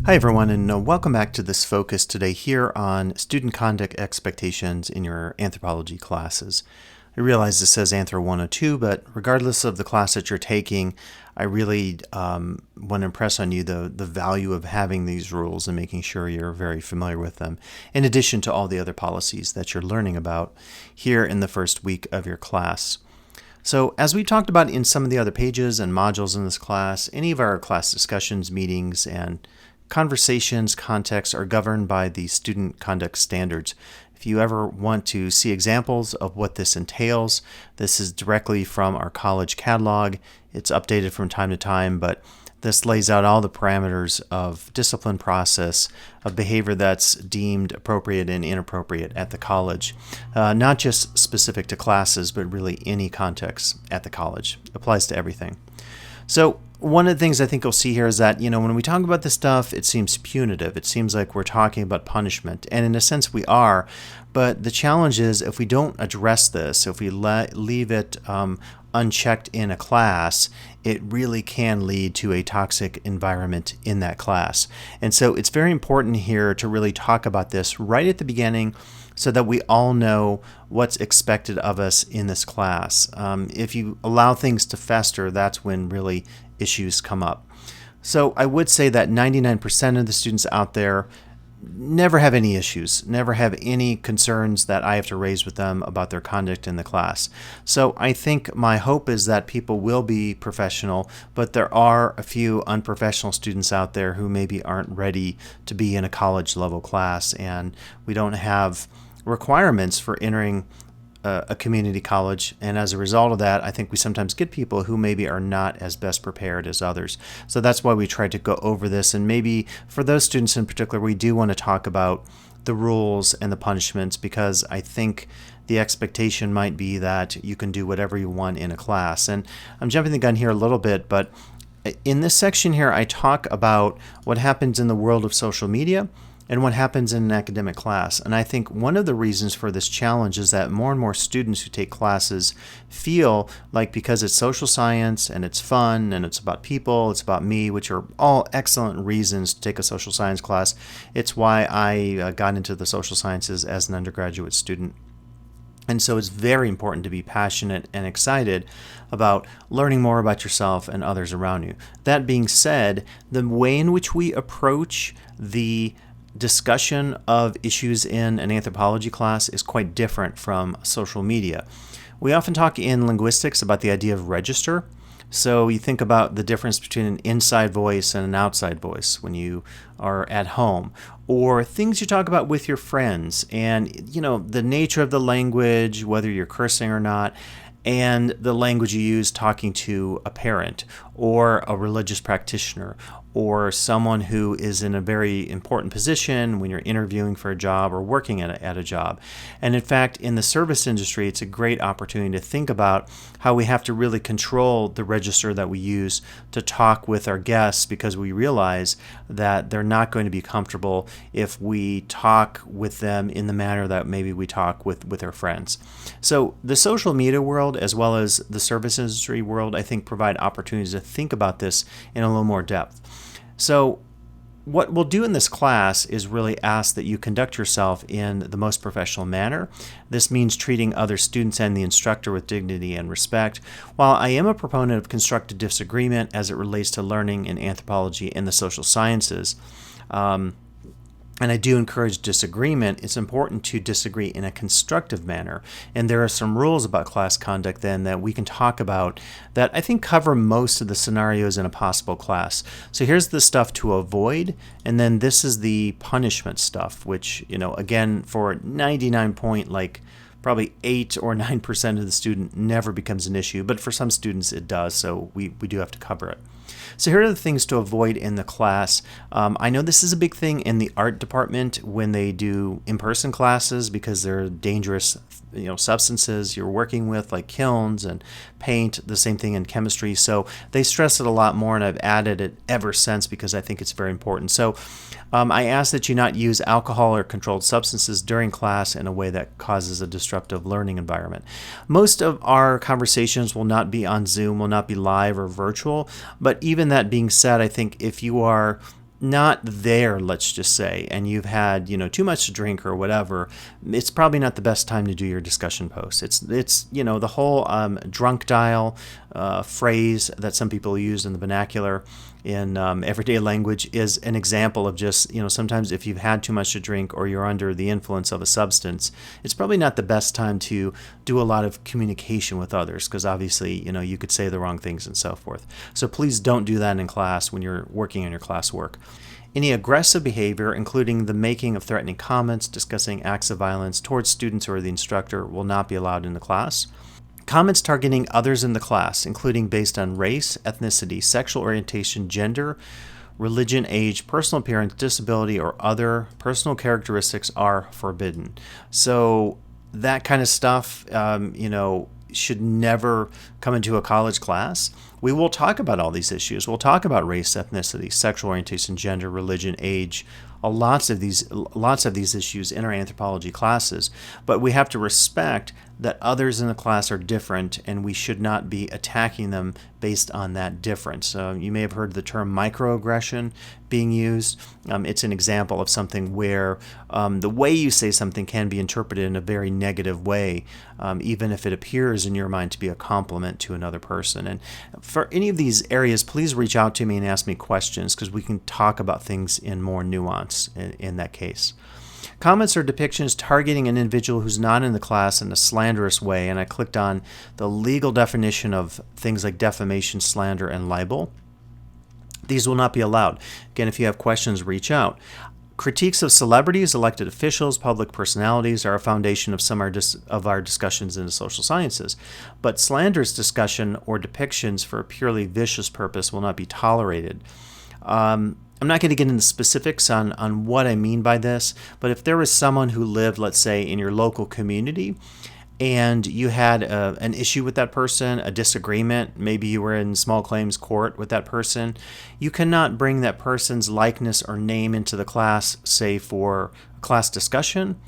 Hi everyone, and welcome back to this focus today here on student conduct expectations in your anthropology classes. I realize this says Anthro 102, but regardless of the class that you're taking, I really want to impress on you the value of having these rules and making sure you're very familiar with them, in addition to all the other policies that you're learning about here in the first week of your class. So as we talked about in some of the other pages and modules in this class, any of our class discussions, meetings, and conversations, contexts are governed by the student conduct standards. If you ever want to see examples of what this entails, this is directly from our college catalog. It's updated from time to time, but this lays out all the parameters of discipline process, of behavior that's deemed appropriate and inappropriate at the college. Not just specific to classes, but really any context at the college. It applies to everything. So one of the things I think you'll see here is that, when we talk about this stuff, it seems punitive. It seems like we're talking about punishment. And in a sense, we are. But the challenge is if we don't address this, if we leave it unchecked in a class, it really can lead to a toxic environment in that class. And so it's very important here to really talk about this right at the beginning so that we all know what's expected of us in this class. If you allow things to fester, that's when really issues come up. So I would say that 99% of the students out there never have any issues, never have any concerns that I have to raise with them about their conduct in the class. So I think my hope is that people will be professional, but there are a few unprofessional students out there who maybe aren't ready to be in a college level class, and we don't have requirements for entering a community college, and as a result of that, I think we sometimes get people who maybe are not as best prepared as others. So that's why we tried to go over this, and maybe for those students in particular, we do want to talk about the rules and the punishments, because I think the expectation might be that you can do whatever you want in a class. And I'm jumping the gun here a little bit, but in this section here, I talk about what happens in the world of social media and what happens in an academic class. And I think one of the reasons for this challenge is that more and more students who take classes feel like because it's social science and it's fun and it's about people, it's about me, which are all excellent reasons to take a social science class. It's why I got into the social sciences as an undergraduate student. And so it's very important to be passionate and excited about learning more about yourself and others around you. That being said, the way in which we approach the discussion of issues in an anthropology class is quite different from social media. We often talk in linguistics about the idea of register. So you think about the difference between an inside voice and an outside voice when you are at home, or things you talk about with your friends, and the nature of the language, whether you're cursing or not, and the language you use talking to a parent or a religious practitioner or someone who is in a very important position when you're interviewing for a job or working at a job. And in fact, in the service industry, it's a great opportunity to think about how we have to really control the register that we use to talk with our guests, because we realize that they're not going to be comfortable if we talk with them in the manner that maybe we talk with our friends. So the social media world, as well as the service industry world, I think provide opportunities to think about this in a little more depth. So what we'll do in this class is really ask that you conduct yourself in the most professional manner. This means treating other students and the instructor with dignity and respect. While I am a proponent of constructive disagreement as it relates to learning in anthropology and the social sciences, and I do encourage disagreement, it's important to disagree in a constructive manner. And there are some rules about class conduct then that we can talk about that I think cover most of the scenarios in a possible class. So here's the stuff to avoid, and then this is the punishment stuff, which, again, for probably 8 or 9% of the student never becomes an issue, but for some students it does, so we do have to cover it. So here are the things to avoid in the class. I know this is a big thing in the art department when they do in-person classes, because there are dangerous substances you're working with, like kilns and paint, the same thing in chemistry. So they stress it a lot more, and I've added it ever since because I think it's very important. So I ask that you not use alcohol or controlled substances during class in a way that causes a disruptive learning environment. Most of our conversations will not be on Zoom, will not be live or virtual, but even that being said, I think if you are not there, let's just say, and you've had, too much to drink or whatever, it's probably not the best time to do your discussion post. It's the whole drunk dial phrase that some people use in the vernacular in everyday language is an example of just, sometimes if you've had too much to drink or you're under the influence of a substance, it's probably not the best time to do a lot of communication with others, because obviously, you could say the wrong things and so forth. So please don't do that in class when you're working on your classwork. Any aggressive behavior, including the making of threatening comments, discussing acts of violence towards students or the instructor, will not be allowed in the class. Comments targeting others in the class, including based on race, ethnicity, sexual orientation, gender, religion, age, personal appearance, disability, or other personal characteristics, are forbidden. So that kind of stuff, should never come into a college class. We will talk about all these issues. We'll talk about race, ethnicity, sexual orientation, gender, religion, age, lots of these issues in our anthropology classes, but we have to respect that others in the class are different, and we should not be attacking them based on that difference. You may have heard the term microaggression being used. It's an example of something where the way you say something can be interpreted in a very negative way, even if it appears in your mind to be a compliment to another person. And for any of these areas, please reach out to me and ask me questions, because we can talk about things in more nuance in that case. Comments or depictions targeting an individual who's not in the class in a slanderous way, and I clicked on the legal definition of things like defamation, slander, and libel. These will not be allowed. Again, if you have questions, reach out. Critiques of celebrities, elected officials, public personalities are a foundation of some of our discussions in the social sciences. But slanderous discussion or depictions for a purely vicious purpose will not be tolerated. I'm not going to get into specifics on what I mean by this, but if there was someone who lived, let's say, in your local community, and you had an issue with that person, a disagreement, maybe you were in small claims court with that person, you cannot bring that person's likeness or name into the class, say for a class discussion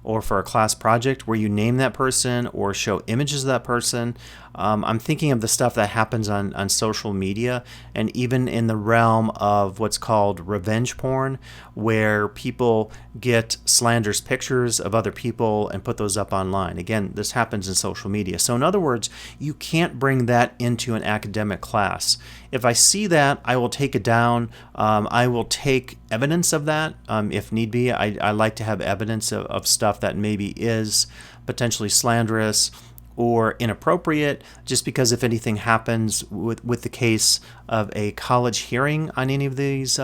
or for a class project where you name that person or show images of that person. I'm thinking of the stuff that happens on social media, and even in the realm of what's called revenge porn, where people get slanderous pictures of other people and put those up online. Again, this happens in social media. So in other words, you can't bring that into an academic class. If I see that, I will take it down. I will take evidence of that if need be. I like to have evidence of stuff that maybe is potentially slanderous or inappropriate, just because if anything happens with the case of a college hearing on any of these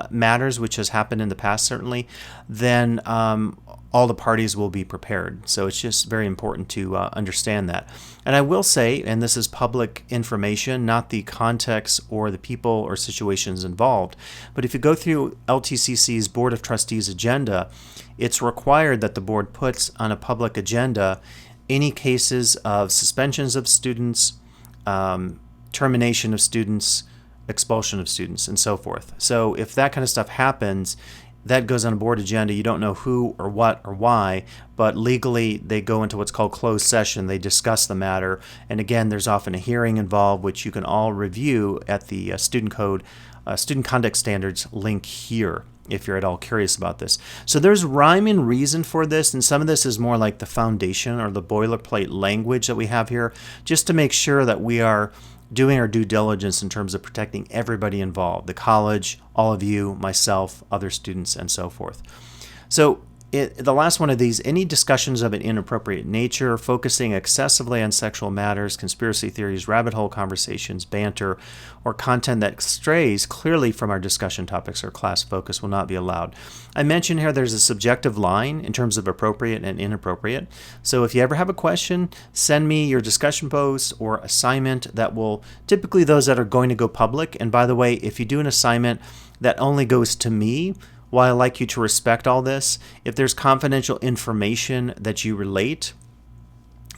matters, which has happened in the past certainly, then all the parties will be prepared. So it's just very important to understand that. And I will say, and this is public information, not the context or the people or situations involved, but if you go through LTCC's Board of Trustees agenda, it's required that the board puts on a public agenda any cases of suspensions of students, termination of students, expulsion of students, and so forth. So if that kind of stuff happens, that goes on a board agenda. You don't know who or what or why, but legally they go into what's called closed session. They discuss the matter. And again, there's often a hearing involved, which you can all review at the student conduct standards link here, if you're at all curious about this. So there's rhyme and reason for this, and some of this is more like the foundation or the boilerplate language that we have here, just to make sure that we are doing our due diligence in terms of protecting everybody involved, the college, all of you, myself, other students, and so forth. So the last one of these, any discussions of an inappropriate nature, focusing excessively on sexual matters, conspiracy theories, rabbit hole conversations, banter, or content that strays clearly from our discussion topics or class focus will not be allowed. I mentioned here there's a subjective line in terms of appropriate and inappropriate. So if you ever have a question, send me your discussion post or assignment. That will typically those that are going to go public. And by the way, if you do an assignment that only goes to me, while I like you to respect all this, if there's confidential information that you relate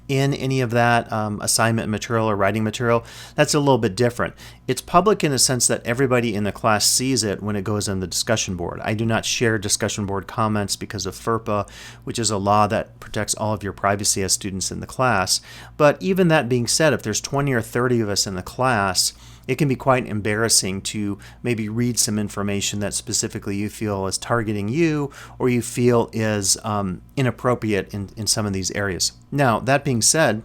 in any of that assignment material or writing material, that's a little bit different. It's public in the sense that everybody in the class sees it when it goes on the discussion board. I do not share discussion board comments because of FERPA, which is a law that protects all of your privacy as students in the class. But even that being said, if there's 20 or 30 of us in the class, it can be quite embarrassing to maybe read some information that specifically you feel is targeting you or you feel is inappropriate in some of these areas. Now, that being said,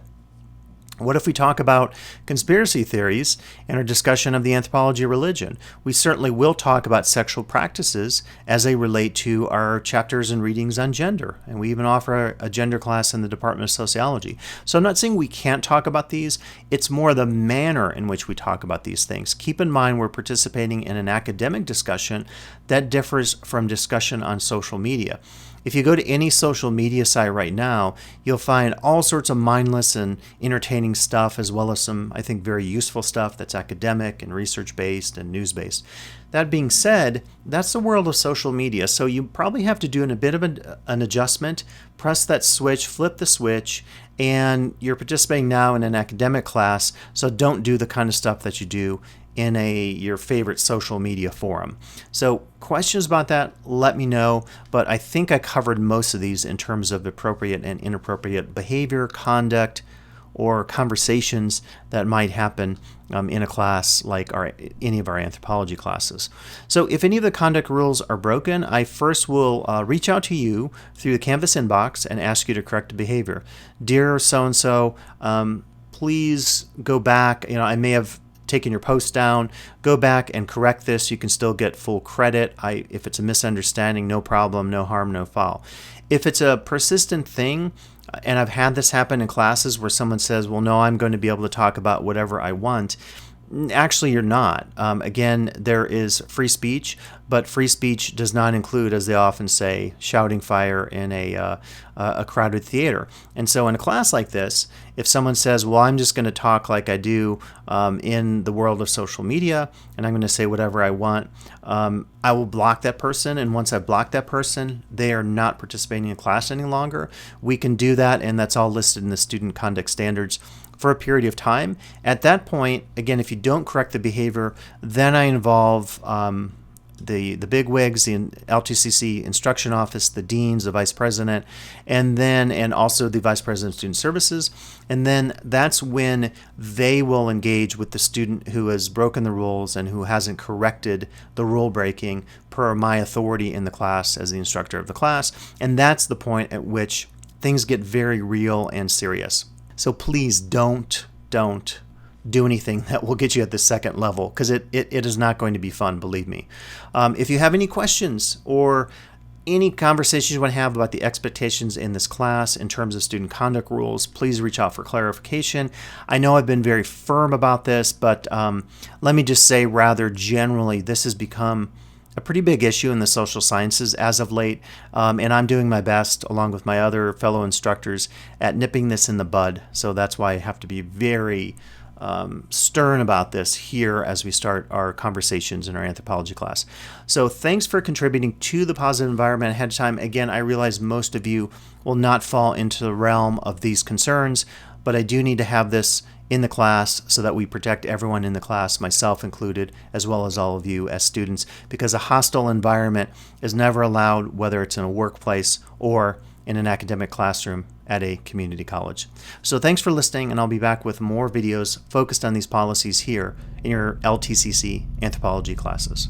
what if we talk about conspiracy theories in our discussion of the anthropology of religion? We certainly will talk about sexual practices as they relate to our chapters and readings on gender. And we even offer a gender class in the Department of Sociology. So I'm not saying we can't talk about these. It's more the manner in which we talk about these things. Keep in mind we're participating in an academic discussion that differs from discussion on social media. If you go to any social media site right now, you'll find all sorts of mindless and entertaining stuff, as well as some, I think, very useful stuff that's academic and research-based and news-based. That being said, that's the world of social media, so you probably have to do a bit of an adjustment, press that switch, flip the switch, and you're participating now in an academic class, so don't do the kind of stuff that you do in your favorite social media forum. So questions about that, let me know, but I think I covered most of these in terms of appropriate and inappropriate behavior, conduct, or conversations that might happen in a class like any of our anthropology classes. So if any of the conduct rules are broken, I first will reach out to you through the Canvas inbox and ask you to correct the behavior. Dear so-and-so, please go back. I may have taken your post down. Go back and correct this. You can still get full credit. If it's a misunderstanding, no problem, no harm, no foul. If it's a persistent thing, and I've had this happen in classes where someone says, well, no, I'm going to be able to talk about whatever I want. Actually, you're not. Again, there is free speech, but free speech does not include, as they often say, shouting fire in a crowded theater. And so in a class like this, if someone says, well, I'm just going to talk like I do in the world of social media, and I'm going to say whatever I want, I will block that person. And once I've blocked that person, they are not participating in class any longer. We can do that, and that's all listed in the student conduct standards for a period of time. At that point, again, if you don't correct the behavior, then I involve the bigwigs, the LTCC instruction office, the deans, the vice president, and also the vice president of student services. And then that's when they will engage with the student who has broken the rules and who hasn't corrected the rule breaking per my authority in the class as the instructor of the class. And that's the point at which things get very real and serious. So please don't do anything that will get you at the second level, because it is not going to be fun, believe me. If you have any questions or any conversations you want to have about the expectations in this class in terms of student conduct rules, please reach out for clarification. I know I've been very firm about this, but let me just say rather generally, this has become a pretty big issue in the social sciences as of late, and I'm doing my best, along with my other fellow instructors, at nipping this in the bud. So that's why I have to be very stern about this here as we start our conversations in our anthropology class. So thanks for contributing to the positive environment ahead of time. Again, I realize most of you will not fall into the realm of these concerns, but I do need to have this in the class so that we protect everyone in the class, myself included, as well as all of you as students, because a hostile environment is never allowed, whether it's in a workplace or in an academic classroom at a community college. So thanks for listening, and I'll be back with more videos focused on these policies here in your LTCC anthropology classes.